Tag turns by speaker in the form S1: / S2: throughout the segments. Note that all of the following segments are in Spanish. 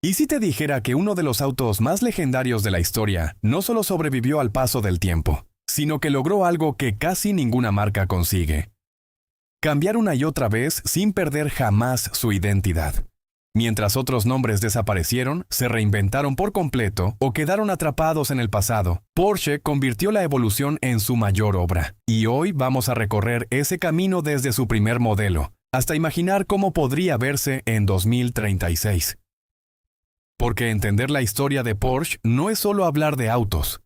S1: ¿Y si te dijera que uno de los autos más legendarios de la historia no solo sobrevivió al paso del tiempo, sino que logró algo que casi ninguna marca consigue? Cambiar una y otra vez sin perder jamás su identidad. Mientras otros nombres desaparecieron, se reinventaron por completo o quedaron atrapados en el pasado, Porsche convirtió la evolución en su mayor obra. Y hoy vamos a recorrer ese camino desde su primer modelo, hasta imaginar cómo podría verse en 2036. Porque entender la historia de Porsche no es solo hablar de autos.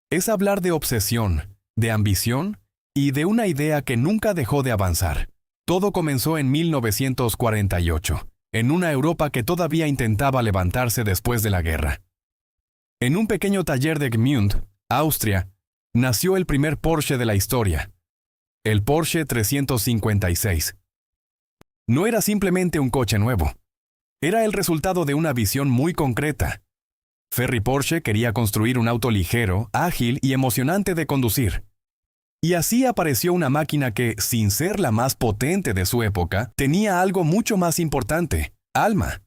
S1: Es hablar de obsesión, de ambición y de una idea que nunca dejó de avanzar. Todo comenzó en 1948, en una Europa que todavía intentaba levantarse después de la guerra. En un pequeño taller de Gmünd, Austria, nació el primer Porsche de la historia, el Porsche 356. No era simplemente un coche nuevo. Era el resultado de una visión muy concreta. Ferry Porsche quería construir un auto ligero, ágil y emocionante de conducir. Y así apareció una máquina que, sin ser la más potente de su época, tenía algo mucho más importante: alma.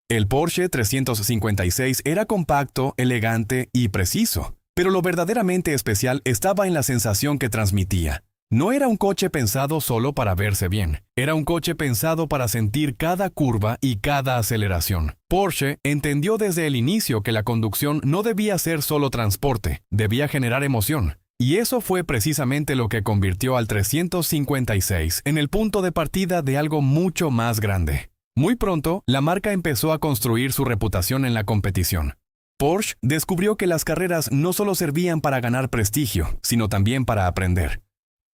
S1: El Porsche 356 era compacto, elegante y preciso, pero lo verdaderamente especial estaba en la sensación que transmitía. No era un coche pensado solo para verse bien, era un coche pensado para sentir cada curva y cada aceleración. Porsche entendió desde el inicio que la conducción no debía ser solo transporte, debía generar emoción. Y eso fue precisamente lo que convirtió al 356 en el punto de partida de algo mucho más grande. Muy pronto, la marca empezó a construir su reputación en la competición. Porsche descubrió que las carreras no solo servían para ganar prestigio, sino también para aprender.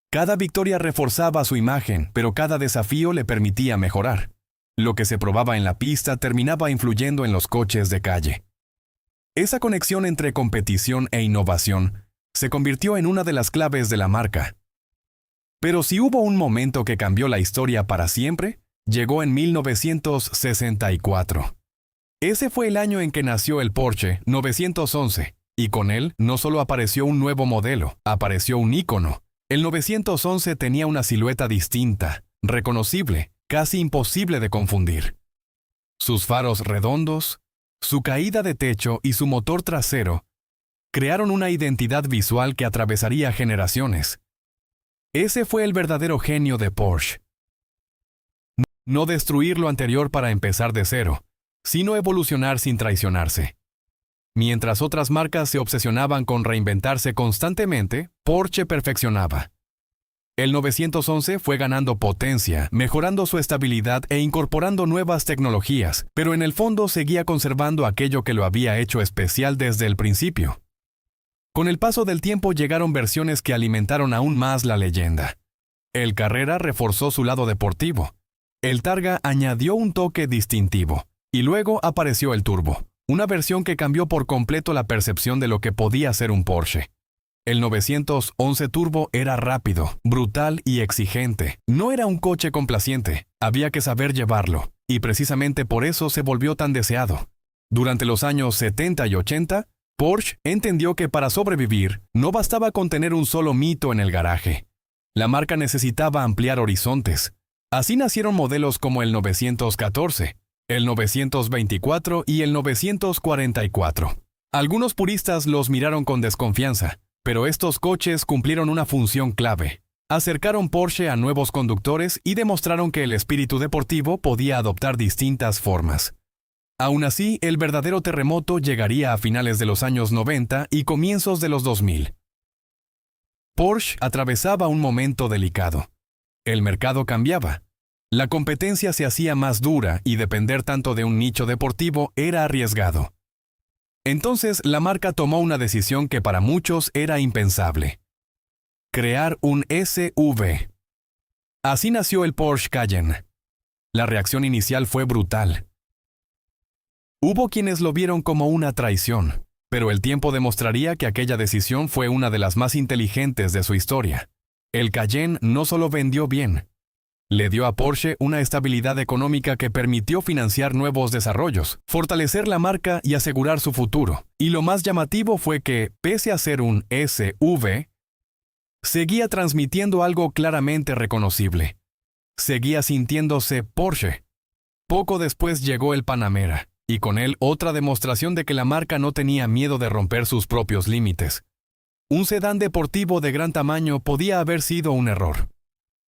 S1: Cada victoria reforzaba su imagen, pero cada desafío le permitía mejorar. Lo que se probaba en la pista terminaba influyendo en los coches de calle. Esa conexión entre competición e innovación se convirtió en una de las claves de la marca. Pero si hubo un momento que cambió la historia para siempre, llegó en 1964. Ese fue el año en que nació el Porsche 911, y con él no solo apareció un nuevo modelo, apareció un ícono. El 911 tenía una silueta distinta, reconocible, casi imposible de confundir. Sus faros redondos, su caída de techo y su motor trasero crearon una identidad visual que atravesaría generaciones. Ese fue el verdadero genio de Porsche. No destruir lo anterior para empezar de cero, sino evolucionar sin traicionarse. Mientras otras marcas se obsesionaban con reinventarse constantemente, Porsche perfeccionaba. El 911 fue ganando potencia, mejorando su estabilidad e incorporando nuevas tecnologías, pero en el fondo seguía conservando aquello que lo había hecho especial desde el principio. Con el paso del tiempo llegaron versiones que alimentaron aún más la leyenda. El Carrera reforzó su lado deportivo. El Targa añadió un toque distintivo. Y luego apareció el Turbo, una versión que cambió por completo la percepción de lo que podía ser un Porsche. El 911 Turbo era rápido, brutal y exigente. No era un coche complaciente, había que saber llevarlo, y precisamente por eso se volvió tan deseado. Durante los años 70 y 80, Porsche entendió que para sobrevivir no bastaba con tener un solo mito en el garaje. La marca necesitaba ampliar horizontes. Así nacieron modelos como el 914, el 924 y el 944. Algunos puristas los miraron con desconfianza, pero estos coches cumplieron una función clave. Acercaron Porsche a nuevos conductores y demostraron que el espíritu deportivo podía adoptar distintas formas. Aún así, el verdadero terremoto llegaría a finales de los años 90 y comienzos de los 2000. Porsche atravesaba un momento delicado. El mercado cambiaba. La competencia se hacía más dura y depender tanto de un nicho deportivo era arriesgado. Entonces, la marca tomó una decisión que para muchos era impensable: crear un SUV. Así nació el Porsche Cayenne. La reacción inicial fue brutal. Hubo quienes lo vieron como una traición, pero el tiempo demostraría que aquella decisión fue una de las más inteligentes de su historia. El Cayenne no solo vendió bien, le dio a Porsche una estabilidad económica que permitió financiar nuevos desarrollos, fortalecer la marca y asegurar su futuro. Y lo más llamativo fue que, pese a ser un SUV, seguía transmitiendo algo claramente reconocible. Seguía sintiéndose Porsche. Poco después llegó el Panamera, y con él otra demostración de que la marca no tenía miedo de romper sus propios límites. Un sedán deportivo de gran tamaño podía haber sido un error.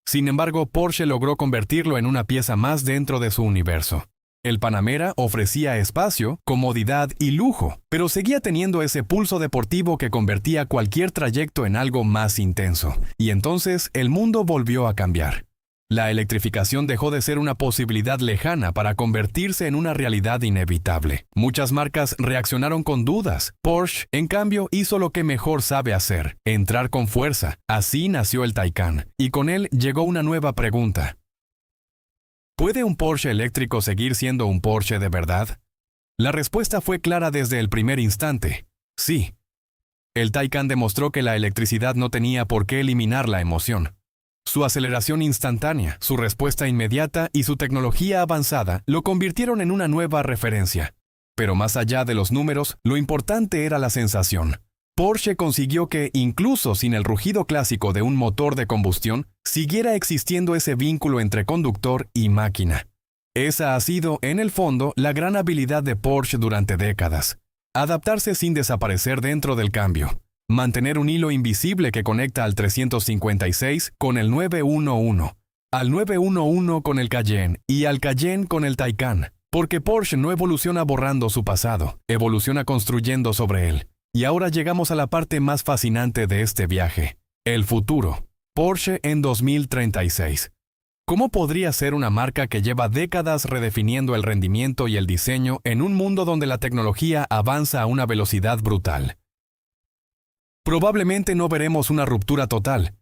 S1: Sin embargo, Porsche logró convertirlo en una pieza más dentro de su universo. El Panamera ofrecía espacio, comodidad y lujo, pero seguía teniendo ese pulso deportivo que convertía cualquier trayecto en algo más intenso. Y entonces el mundo volvió a cambiar. La electrificación dejó de ser una posibilidad lejana para convertirse en una realidad inevitable. Muchas marcas reaccionaron con dudas. Porsche, en cambio, hizo lo que mejor sabe hacer: entrar con fuerza. Así nació el Taycan, y con él llegó una nueva pregunta. ¿Puede un Porsche eléctrico seguir siendo un Porsche de verdad? La respuesta fue clara desde el primer instante: sí. El Taycan demostró que la electricidad no tenía por qué eliminar la emoción. Su aceleración instantánea, su respuesta inmediata y su tecnología avanzada lo convirtieron en una nueva referencia. Pero más allá de los números, lo importante era la sensación. Porsche consiguió que, incluso sin el rugido clásico de un motor de combustión, siguiera existiendo ese vínculo entre conductor y máquina. Esa ha sido, en el fondo, la gran habilidad de Porsche durante décadas: adaptarse sin desaparecer dentro del cambio. Mantener un hilo invisible que conecta al 356 con el 911, al 911 con el Cayenne y al Cayenne con el Taycan, porque Porsche no evoluciona borrando su pasado, evoluciona construyendo sobre él. Y ahora llegamos a la parte más fascinante de este viaje: el futuro. Porsche en 2036. ¿Cómo podría ser una marca que lleva décadas redefiniendo el rendimiento y el diseño en un mundo donde la tecnología avanza a una velocidad brutal? Probablemente no veremos una ruptura total,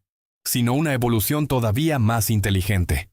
S1: sino una evolución todavía más inteligente.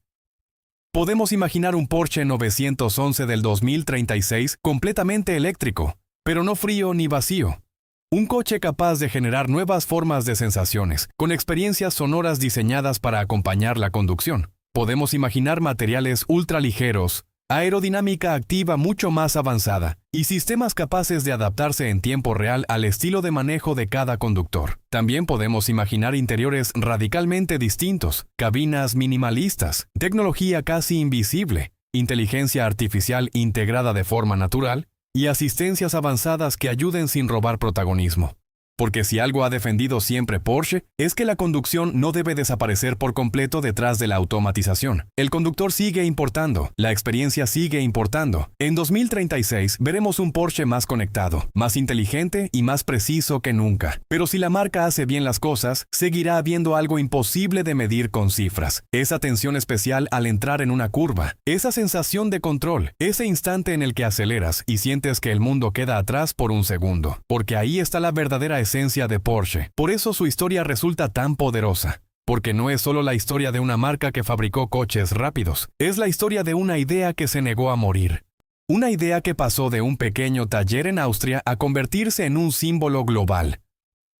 S1: Podemos imaginar un Porsche 911 del 2036 completamente eléctrico, pero no frío ni vacío. Un coche capaz de generar nuevas formas de sensaciones, con experiencias sonoras diseñadas para acompañar la conducción. Podemos imaginar materiales ultraligeros, aerodinámica activa mucho más avanzada y sistemas capaces de adaptarse en tiempo real al estilo de manejo de cada conductor. También podemos imaginar interiores radicalmente distintos, cabinas minimalistas, tecnología casi invisible, inteligencia artificial integrada de forma natural y asistencias avanzadas que ayuden sin robar protagonismo. Porque si algo ha defendido siempre Porsche, es que la conducción no debe desaparecer por completo detrás de la automatización. El conductor sigue importando, la experiencia sigue importando. En 2036 veremos un Porsche más conectado, más inteligente y más preciso que nunca. Pero si la marca hace bien las cosas, seguirá habiendo algo imposible de medir con cifras. Esa tensión especial al entrar en una curva, esa sensación de control, ese instante en el que aceleras y sientes que el mundo queda atrás por un segundo. Porque ahí está la verdadera esencia de Porsche. Por eso su historia resulta tan poderosa. Porque no es solo la historia de una marca que fabricó coches rápidos, es la historia de una idea que se negó a morir. Una idea que pasó de un pequeño taller en Austria a convertirse en un símbolo global.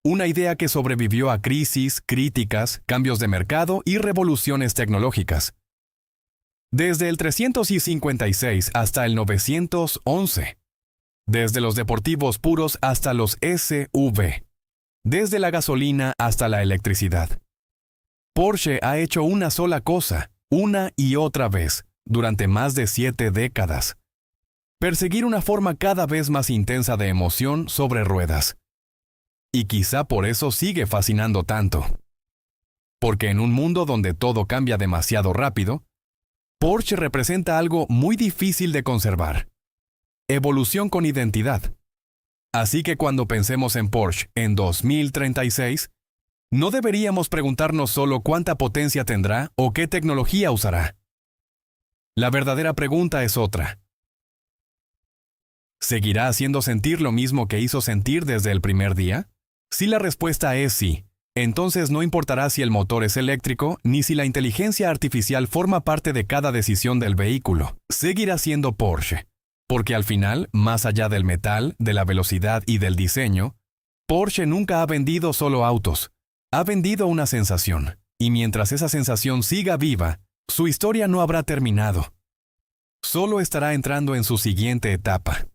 S1: Una idea que sobrevivió a crisis, críticas, cambios de mercado y revoluciones tecnológicas. Desde el 356 hasta el 911. Desde los deportivos puros hasta los SUV. Desde la gasolina hasta la electricidad. Porsche ha hecho una sola cosa, una y otra vez, durante más de 7 décadas. Perseguir una forma cada vez más intensa de emoción sobre ruedas. Y quizá por eso sigue fascinando tanto. Porque en un mundo donde todo cambia demasiado rápido, Porsche representa algo muy difícil de conservar. Evolución con identidad. Así que cuando pensemos en Porsche en 2036, no deberíamos preguntarnos solo cuánta potencia tendrá o qué tecnología usará. La verdadera pregunta es otra. ¿Seguirá haciendo sentir lo mismo que hizo sentir desde el primer día? Si la respuesta es sí, entonces no importará si el motor es eléctrico ni si la inteligencia artificial forma parte de cada decisión del vehículo. Seguirá siendo Porsche. Porque al final, más allá del metal, de la velocidad y del diseño, Porsche nunca ha vendido solo autos. Ha vendido una sensación. Y mientras esa sensación siga viva, su historia no habrá terminado. Solo estará entrando en su siguiente etapa.